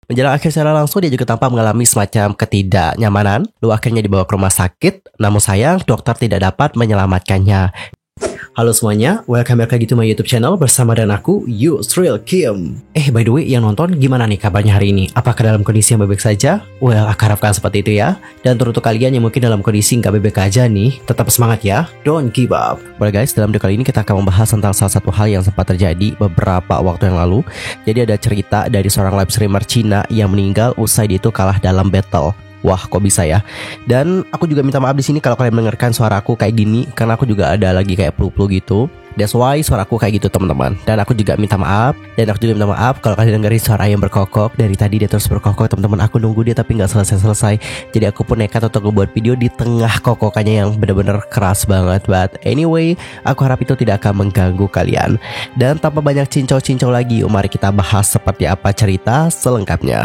Menjelang akhir secara langsung dia juga tampak mengalami semacam ketidaknyamanan. Lalu akhirnya dibawa ke rumah sakit. Namun sayang dokter tidak dapat menyelamatkannya. Halo semuanya, welcome back lagi to my YouTube channel bersama dengan aku, Yusril Kim. By the way, yang nonton gimana nih kabarnya hari ini? Apakah dalam kondisi yang baik-baik saja? Well, aku harapkan seperti itu ya. Dan untuk kalian yang mungkin dalam kondisi nggak baik-baik aja nih, tetap semangat ya, don't give up. Well guys, dalam video kali ini kita akan membahas tentang salah satu hal yang sempat terjadi beberapa waktu yang lalu. Jadi ada cerita dari seorang live streamer Cina yang meninggal usai dia itu kalah dalam battle. Wah, kok bisa ya? Dan aku juga minta maaf di sini kalau kalian mendengarkan suara aku kayak gini, karena aku juga ada lagi kayak flu-flu gitu. That's why suara aku kayak gitu teman-teman. Dan aku juga minta maaf. Kalau kalian dengerin suara ayam berkokok. Dari tadi dia terus berkokok teman-teman. Aku nunggu dia tapi nggak selesai-selesai. Jadi aku pun nekat untuk membuat video di tengah kokokannya yang benar-benar keras banget. But anyway, aku harap itu tidak akan mengganggu kalian. Dan tanpa banyak cincau-cincau lagi, mari kita bahas seperti apa cerita selengkapnya.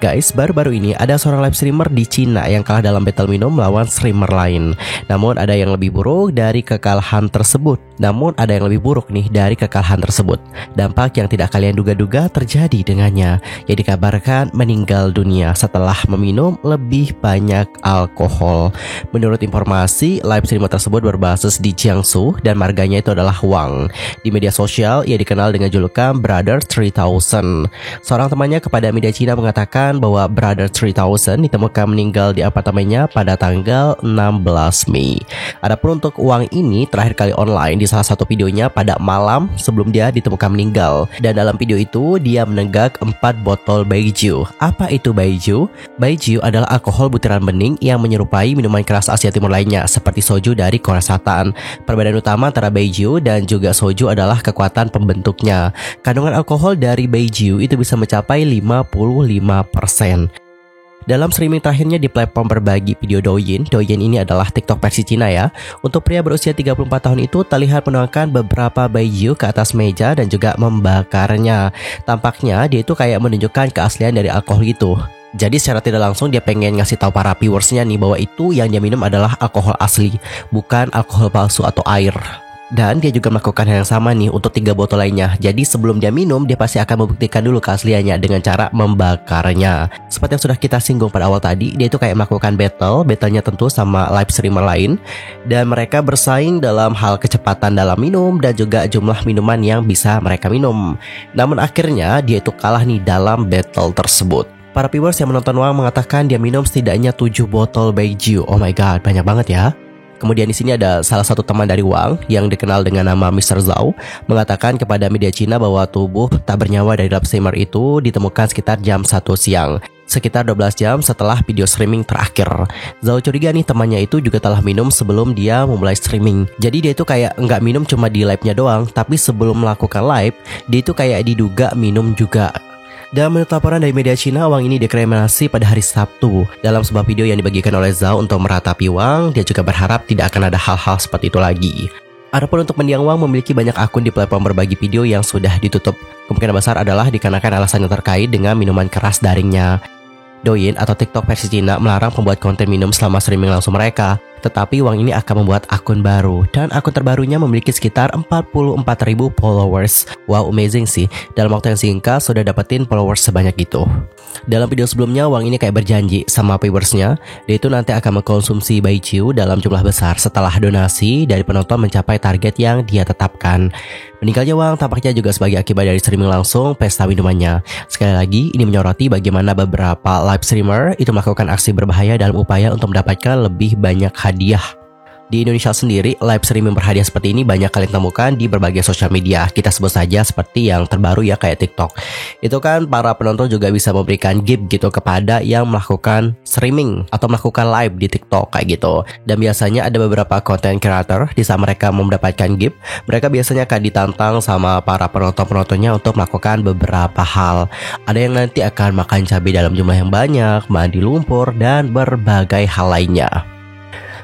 Guys, baru-baru ini ada seorang live streamer di Cina yang kalah dalam battle minum melawan streamer lain. Namun ada yang lebih buruk dari kekalahan tersebut. Dampak yang tidak kalian duga-duga terjadi dengannya. Yang dikabarkan meninggal dunia setelah meminum lebih banyak alkohol. Menurut informasi, live streamer tersebut berbasis di Jiangsu dan marganya itu adalah Wang. Di media sosial, ia dikenal dengan julukan Brother 3000. Seorang temannya kepada media Cina mengatakan bahwa Brother 3000 ditemukan meninggal di apartemennya pada tanggal 16 Mei. Adapun untuk Wang ini terakhir kali online di salah satu videonya pada malam sebelum dia ditemukan meninggal. Dan dalam video itu dia menenggak 4 botol baijiu. Apa itu baijiu? Baijiu adalah alkohol butiran bening yang menyerupai minuman keras Asia Timur lainnya seperti soju dari Korea Selatan. Perbedaan utama antara baijiu dan juga soju adalah kekuatan pembentuknya. Kandungan alkohol dari baijiu itu bisa mencapai 55%. Dalam streaming terakhirnya di platform berbagi video Douyin ini adalah TikTok versi Cina ya. Untuk pria berusia 34 tahun itu terlihat menuangkan beberapa baijiu ke atas meja dan juga membakarnya. Tampaknya dia itu kayak menunjukkan keaslian dari alkohol itu. Jadi secara tidak langsung dia pengen ngasih tahu para viewersnya nih bahwa itu yang dia minum adalah alkohol asli, bukan alkohol palsu atau air. Dan dia juga melakukan hal yang sama nih untuk 3 botol lainnya. Jadi sebelum dia minum, dia pasti akan membuktikan dulu keasliannya dengan cara membakarnya. Seperti yang sudah kita singgung pada awal tadi, dia itu kayak melakukan battlenya tentu sama live streamer lain. Dan mereka bersaing dalam hal kecepatan dalam minum dan juga jumlah minuman yang bisa mereka minum. Namun akhirnya dia itu kalah nih dalam battle tersebut. Para viewers yang menonton Wang mengatakan dia minum setidaknya 7 botol baijiu. Oh my god, banyak banget ya. Kemudian di sini ada salah satu teman dari Wang yang dikenal dengan nama Mr. Zhao mengatakan kepada media Cina bahwa tubuh tak bernyawa dari live streamer itu ditemukan sekitar jam 1 siang. Sekitar 12 jam setelah video streaming terakhir. Zhao curiga nih temannya itu juga telah minum sebelum dia memulai streaming. Jadi dia itu kayak nggak minum cuma di live-nya doang, tapi sebelum melakukan live, dia itu kayak diduga minum juga. Dan menurut laporan dari media Cina, Wang ini dikriminasi pada hari Sabtu. Dalam sebuah video yang dibagikan oleh Zhao untuk meratapi Wang, dia juga berharap tidak akan ada hal-hal seperti itu lagi. Adapun untuk mendiang Wang memiliki banyak akun di platform berbagi video yang sudah ditutup. Kemungkinan besar adalah dikarenakan alasan yang terkait dengan minuman keras daringnya. Douyin atau TikTok versi Cina melarang pembuat konten minum selama streaming langsung mereka. Tetapi Wang ini akan membuat akun baru. Dan akun terbarunya memiliki sekitar 44.000 followers. Wow, amazing sih. Dalam waktu yang singkat sudah dapetin followers sebanyak itu. Dalam video sebelumnya Wang ini kayak berjanji sama viewersnya, dia itu nanti akan mengkonsumsi baijiu dalam jumlah besar setelah donasi dari penonton mencapai target yang dia tetapkan. Meninggalnya Wang tampaknya juga sebagai akibat dari streaming langsung pesta minumannya. Sekali lagi ini menyoroti bagaimana beberapa live streamer itu melakukan aksi berbahaya dalam upaya untuk mendapatkan lebih banyak hadiah. Di Indonesia sendiri, live streaming berhadiah seperti ini banyak kalian temukan di berbagai sosial media. Kita sebut saja seperti yang terbaru ya kayak TikTok. Itu kan para penonton juga bisa memberikan gift gitu kepada yang melakukan streaming atau melakukan live di TikTok kayak gitu. Dan biasanya ada beberapa content creator di saat mereka mendapatkan gift, mereka biasanya akan ditantang sama para penontonnya untuk melakukan beberapa hal. Ada yang nanti akan makan cabai dalam jumlah yang banyak, mandi lumpur, dan berbagai hal lainnya.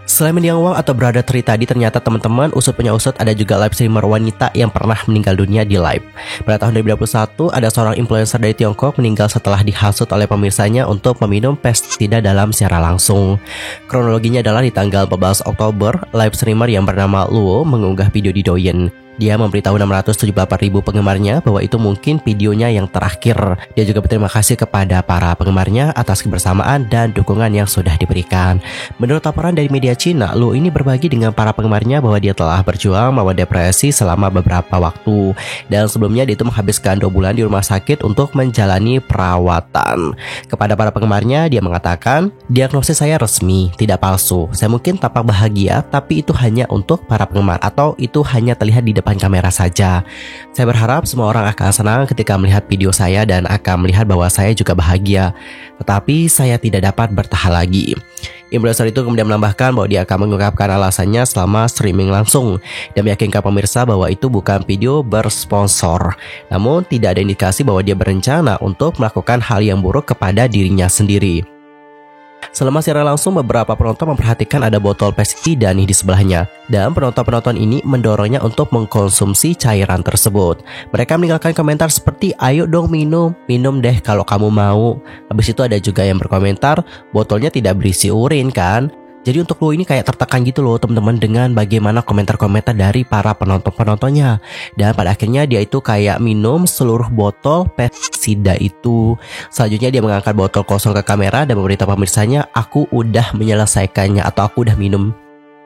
Selain mendiang Wang atau Brother Tri tadi, ternyata teman-teman usut punya usut ada juga live streamer wanita yang pernah meninggal dunia di live. Pada tahun 2021 ada seorang influencer dari Tiongkok meninggal setelah dihasut oleh pemirsanya untuk meminum pestisida dalam secara langsung. Kronologinya adalah di tanggal 14 Oktober, live streamer yang bernama Luo mengunggah video di Douyin. Dia memberitahu 678.000 penggemarnya bahwa itu mungkin videonya yang terakhir. Dia juga berterima kasih kepada para penggemarnya atas kebersamaan dan dukungan yang sudah diberikan. Menurut laporan dari media Cina, Lu ini berbagi dengan para penggemarnya bahwa dia telah berjuang melawan depresi selama beberapa waktu. Dan sebelumnya dia itu menghabiskan 2 bulan di rumah sakit untuk menjalani perawatan. Kepada para penggemarnya, dia mengatakan, diagnosis saya resmi, tidak palsu. Saya mungkin tampak bahagia, tapi itu hanya untuk para penggemar atau itu hanya terlihat di depan kamera saja. Saya berharap semua orang akan senang ketika melihat video saya dan akan melihat bahwa saya juga bahagia. Tetapi saya tidak dapat bertahan lagi. Influencer itu kemudian menambahkan bahwa dia akan mengungkapkan alasannya selama streaming langsung dan meyakinkan pemirsa bahwa itu bukan video bersponsor. Namun tidak ada indikasi bahwa dia berencana untuk melakukan hal yang buruk kepada dirinya sendiri. Selama siaran langsung, beberapa penonton memperhatikan ada botol pestisida nih di sebelahnya. Dan penonton-penonton ini mendorongnya untuk mengkonsumsi cairan tersebut. Mereka meninggalkan komentar seperti, ayo dong minum deh kalau kamu mau. Habis itu ada juga yang berkomentar, botolnya tidak berisi urin kan? Jadi untuk Lu ini kayak tertekan gitu loh teman-teman dengan bagaimana komentar-komentar dari para penonton-penontonnya. Dan pada akhirnya dia itu kayak minum seluruh botol pestisida itu. Selanjutnya dia mengangkat botol kosong ke kamera dan memberitahu pemirsanya, aku udah menyelesaikannya atau aku udah minum.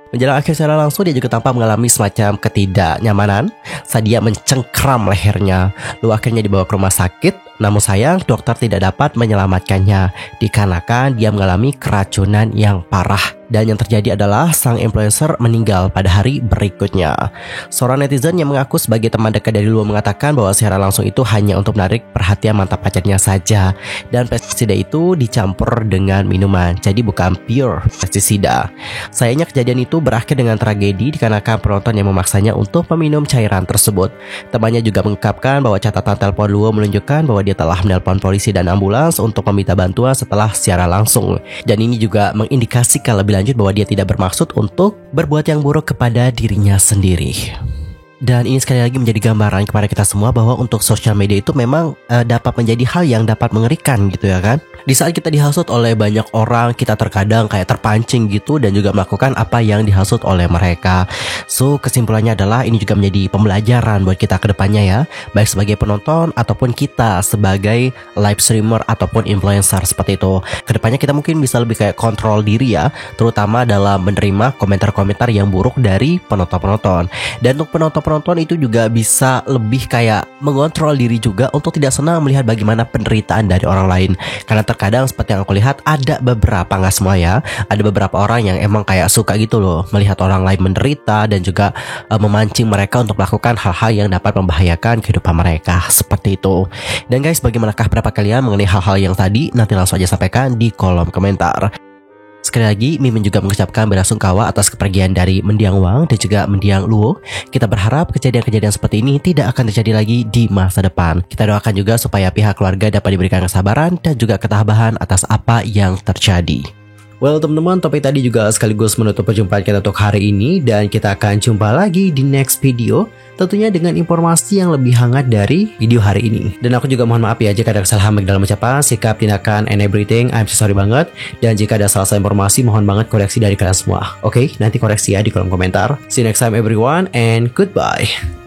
Menjelang akhir secara langsung, dia juga tampak mengalami semacam ketidaknyamanan saat dia mencengkram lehernya. Lalu akhirnya dibawa ke rumah sakit. Namun sayang, dokter tidak dapat menyelamatkannya dikarenakan dia mengalami keracunan yang parah. Dan yang terjadi adalah sang influencer meninggal pada hari berikutnya. Seorang netizen yang mengaku sebagai teman dekat dari Luo mengatakan bahwa siaran langsung itu hanya untuk menarik perhatian mantan pacarnya saja. Dan pestisida itu dicampur dengan minuman, jadi bukan pure pestisida. Sayangnya kejadian itu berakhir dengan tragedi dikarenakan penonton yang memaksanya untuk meminum cairan tersebut. Temannya juga mengungkapkan bahwa catatan telepon Luo menunjukkan bahwa dia telah menelpon polisi dan ambulans untuk meminta bantuan setelah siaran langsung. Dan ini juga mengindikasikan lebih lanjut bahwa dia tidak bermaksud untuk berbuat yang buruk kepada dirinya sendiri. Dan ini sekali lagi menjadi gambaran kepada kita semua bahwa untuk sosial media itu memang dapat menjadi hal yang dapat mengerikan gitu ya kan. Di saat kita dihasut oleh banyak orang, kita terkadang kayak terpancing gitu dan juga melakukan apa yang dihasut oleh mereka. So kesimpulannya adalah ini juga menjadi pembelajaran buat kita ke depannya ya, baik sebagai penonton ataupun kita sebagai live streamer ataupun influencer seperti itu. Kedepannya kita mungkin bisa lebih kayak kontrol diri ya, terutama dalam menerima komentar-komentar yang buruk dari penonton-penonton. Dan untuk penonton-penonton itu juga bisa lebih kayak mengontrol diri juga untuk tidak senang melihat bagaimana penderitaan dari orang lain. Karena terkadang seperti yang aku lihat ada beberapa, nggak semua ya, ada beberapa orang yang emang kayak suka gitu loh melihat orang lain menderita dan juga memancing mereka untuk melakukan hal-hal yang dapat membahayakan kehidupan mereka seperti itu. Dan guys, bagaimanakah pendapat kalian mengenai hal-hal yang tadi? Nanti langsung aja sampaikan di kolom komentar. Sekali lagi, Mimin juga mengucapkan belasungkawa atas kepergian dari Mendiang Wang dan juga Mendiang Luo. Kita berharap kejadian-kejadian seperti ini tidak akan terjadi lagi di masa depan. Kita doakan juga supaya pihak keluarga dapat diberikan kesabaran dan juga ketabahan atas apa yang terjadi. Well teman-teman, topik tadi juga sekaligus menutup perjumpaan kita untuk hari ini. Dan kita akan jumpa lagi di next video, tentunya dengan informasi yang lebih hangat dari video hari ini. Dan aku juga mohon maaf ya jika ada kesalahan baik dalam ucapan, sikap, tindakan, and everything. I'm so sorry banget. Dan jika ada salah-salah informasi, mohon banget koreksi dari kalian semua. Oke, nanti koreksi ya di kolom komentar. See you next time everyone, and goodbye.